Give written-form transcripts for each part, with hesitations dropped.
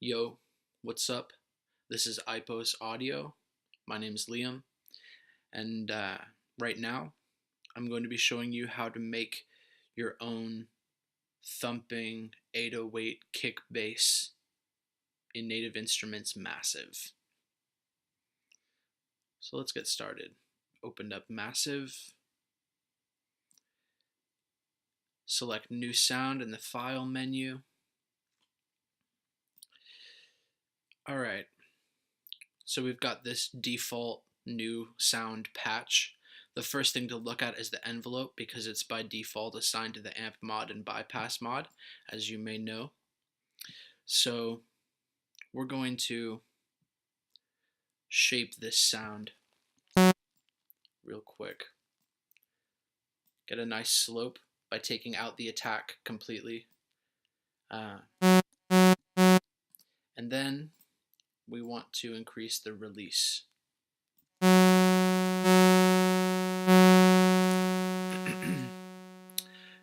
Yo, what's up? This is Ipos Audio. My name is Liam, and right now I'm going to be showing you how to make your own thumping 808 kick bass in Native Instruments Massive. So let's get started. Opened up Massive, select New Sound in the File menu. Alright, so we've got this default new sound patch. The first thing to look at is the envelope because it's by default assigned to the amp mod and bypass mod, as you may know. So we're going to shape this sound real quick. Get a nice slope by taking out the attack completely. And then we want to increase the release.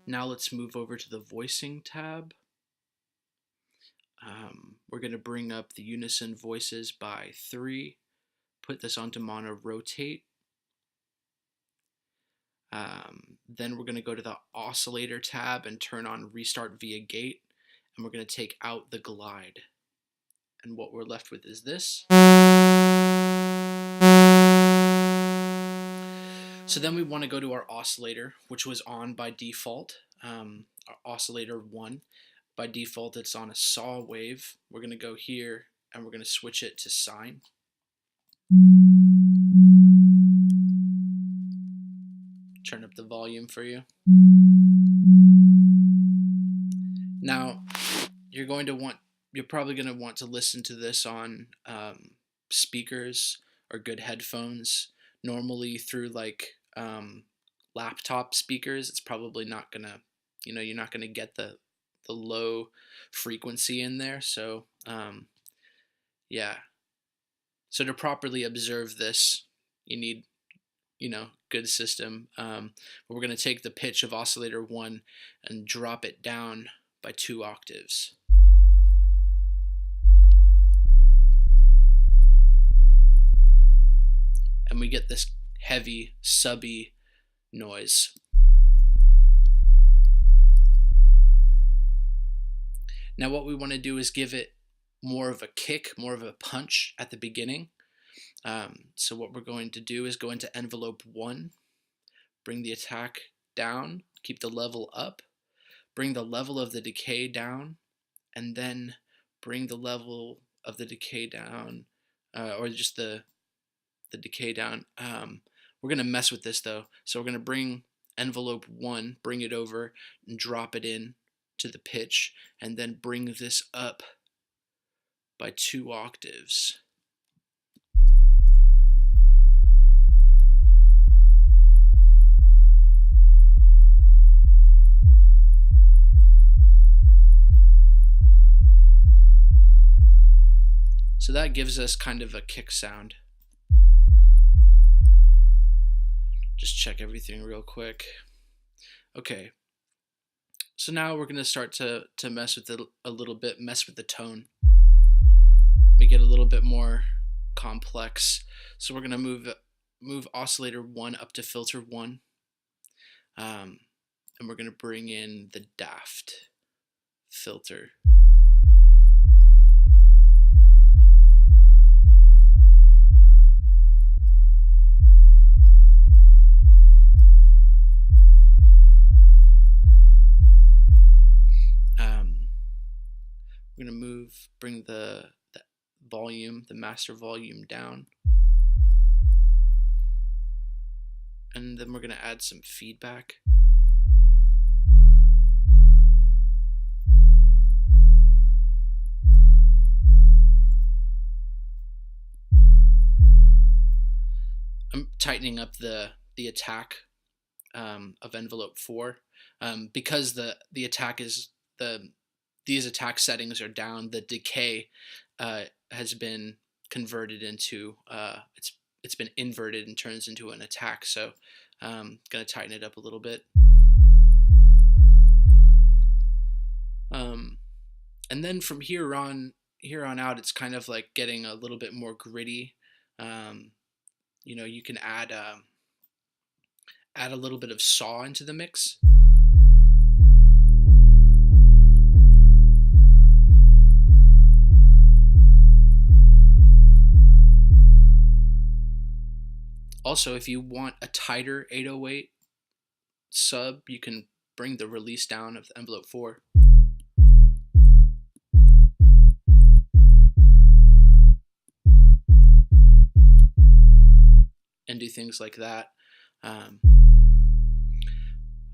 Now let's move over to the voicing tab. We're going to bring up the unison voices by 3, put this onto mono rotate. Then we're going to go to the oscillator tab and turn on restart via gate, and we're going to take out the glide. And what we're left with is this. So then we want to go to our oscillator, which was on by default, our oscillator 1. By default, it's on a saw wave. We're going to go here and we're going to switch it to sine. Turn up the volume for you. Now, you're probably going to want to listen to this on speakers or good headphones. Normally through like laptop speakers, it's probably not gonna, you're not gonna get the low frequency in there. So yeah. So to properly observe this, you need, good system. We're gonna take the pitch of oscillator 1 and drop it down by 2 octaves. And we get this heavy, subby noise. Now what we want to do is give it more of a kick, more of a punch at the beginning. So what we're going to do is go into envelope 1, bring the attack down, keep the level up, bring the level of the decay down, and then bring the level of the decay down, or just the decay down. We're going to mess with this though. So we're going to bring envelope 1, bring it over and drop it in to the pitch, and then bring this up by 2 octaves. So that gives us kind of a kick sound. Just check everything real quick. Okay. So now we're going to start to mess with it a little bit, mess with the tone. Make it a little bit more complex. So we're going to move oscillator 1 up to filter 1. And we're going to bring in the daft filter. We're going to bring the volume, the master volume down. And then we're going to add some feedback. I'm tightening up the attack of envelope 4 because the attack is these attack settings are down. The decay has been converted into it's been inverted and turns into an attack. So I'm gonna tighten it up a little bit. And then from here on, here on out, it's kind of like getting a little bit more gritty. Um, you can add a little bit of saw into the mix. Also, if you want a tighter 808 sub, you can bring the release down of the envelope 4. And do things like that.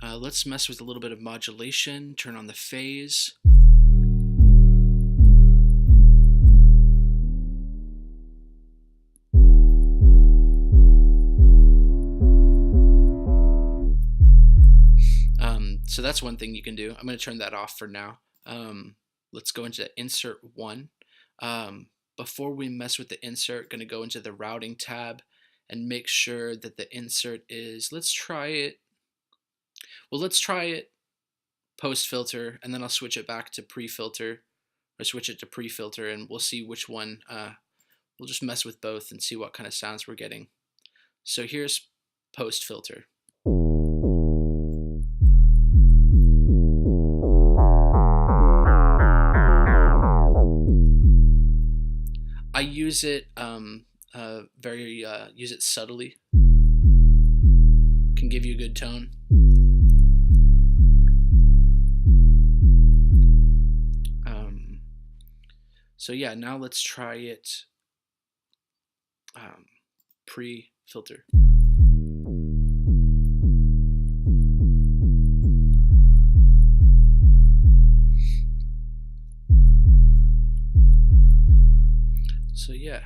Let's mess with a little bit of modulation, turn on the phase. So that's one thing you can do. I'm going to turn that off for now. Let's go into insert 1. Before we mess with the insert, going to go into the routing tab and make sure that the insert is, let's try it post filter, and then I'll switch it back to pre-filter, or switch it to pre-filter, and we'll see which one. We'll just mess with both and see what kind of sounds we're getting. So here's post filter. I use it use it subtly. Can give you a good tone. So yeah, now let's try it pre-filter. So yeah,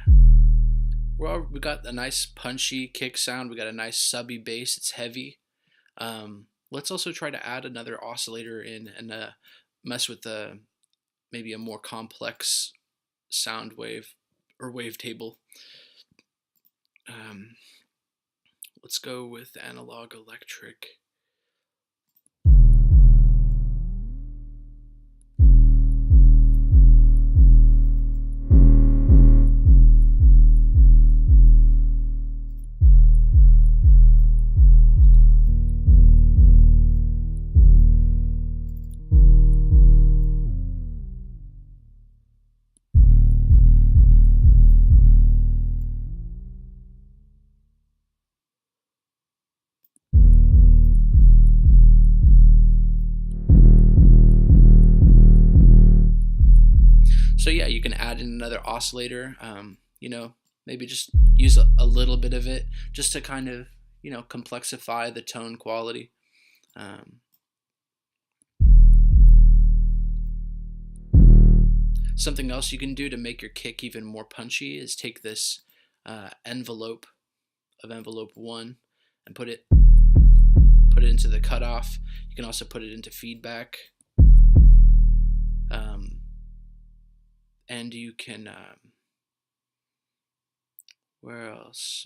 we got a nice punchy kick sound. We got a nice subby bass. It's heavy. Let's also try to add another oscillator in and mess with maybe a more complex sound wave or wavetable. Let's go with analog electric. So yeah, you can add in another oscillator, maybe just use a little bit of it just to kind of, complexify the tone quality. Something else you can do to make your kick even more punchy is take this envelope of envelope 1 and put it into the cutoff. You can also put it into feedback. And you can, where else?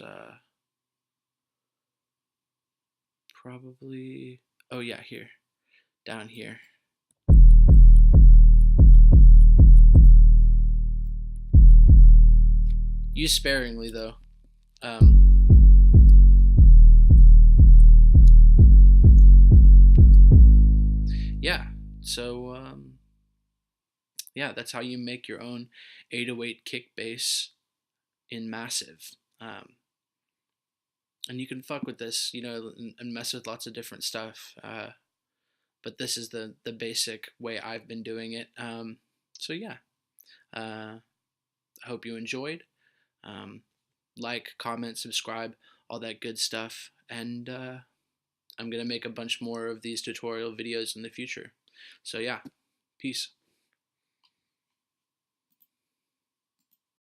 Probably, oh yeah, here, down here. Use sparingly though. Yeah, so yeah, that's how you make your own 808 kick bass in massive. And you can fuck with this, and mess with lots of different stuff. But this is the basic way I've been doing it. So yeah, I hope you enjoyed. Like, comment, subscribe, all that good stuff. And I'm going to make a bunch more of these tutorial videos in the future. So yeah, peace.